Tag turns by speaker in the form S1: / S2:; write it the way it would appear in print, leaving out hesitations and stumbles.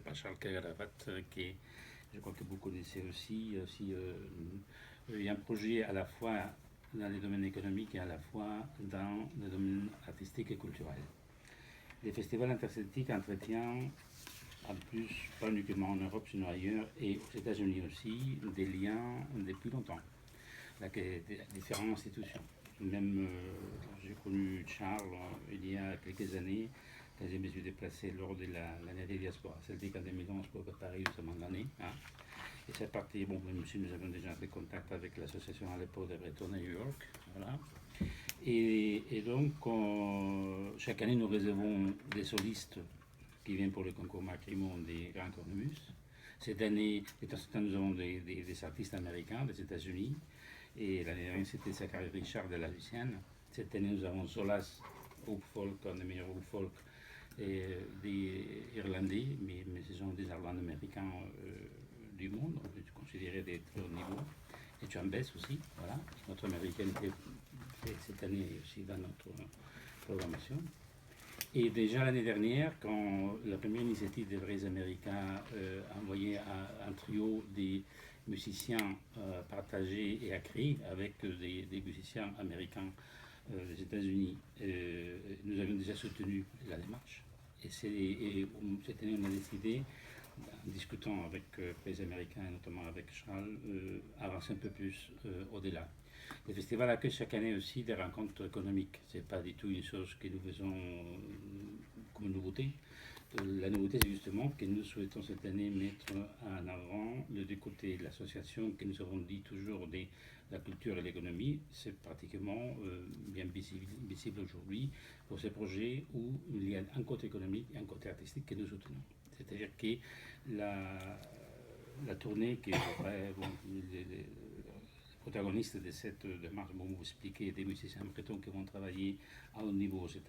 S1: par Charles Kagaravat, qui je crois que vous connaissez aussi. Il y a un projet à la fois dans les domaines économiques et à la fois dans les domaines artistiques et culturels. Les festivals interceltiques entretiennent, en plus, pas uniquement en Europe, sinon ailleurs, et aux États-Unis aussi, des liens depuis longtemps avec différentes institutions. Même, j'ai connu Charles il y a quelques années, quand je me suis déplacé lors de l'année des diasporas celtique en 2011 pour préparer justement l'année. Hein. Et c'est parti, bon, même si nous avons déjà des contacts avec l'association à l'époque de Breton à New York. Voilà. Et donc, chaque année, nous réservons des solistes qui viennent pour le concours Macrimon des Grands Cornemus. Cette année, de temps en temps, nous avons des artistes américains des États-Unis. Et l'année dernière, c'était Zachary Richard de la Lucienne. Cette année, nous avons Solas, Hope Folk, un des meilleurs Hope Folk, et des Irlandais, mais ce sont des Irlandais américains du monde, on peut considérer des très haut niveau. Et Chambes aussi, voilà, notre américaine qui est fait cette année aussi dans notre programmation. Et déjà l'année dernière, quand la première initiative des vrais Américains a envoyé un trio des musiciens partagés et accrés avec des musiciens américains des États-Unis, nous avions déjà soutenu la démarche. Et cette année, on a décidé, en discutant avec les Américains, et notamment avec Charles, avancer un peu plus au-delà. Le festival accueille chaque année aussi des rencontres économiques. Ce n'est pas du tout une chose que nous faisons comme une nouveauté. La nouveauté, c'est justement que nous souhaitons cette année mettre en avant les deux côtés de l'association que nous avons dit toujours de la culture et l'économie. C'est pratiquement bien visible aujourd'hui pour ces projets où il y a un côté économique et un côté artistique que nous soutenons. C'est-à-dire que la tournée qui est les protagonistes de cette démarche vont vous expliquer des musiciens bretons qui vont travailler à haut niveau aux États-Unis.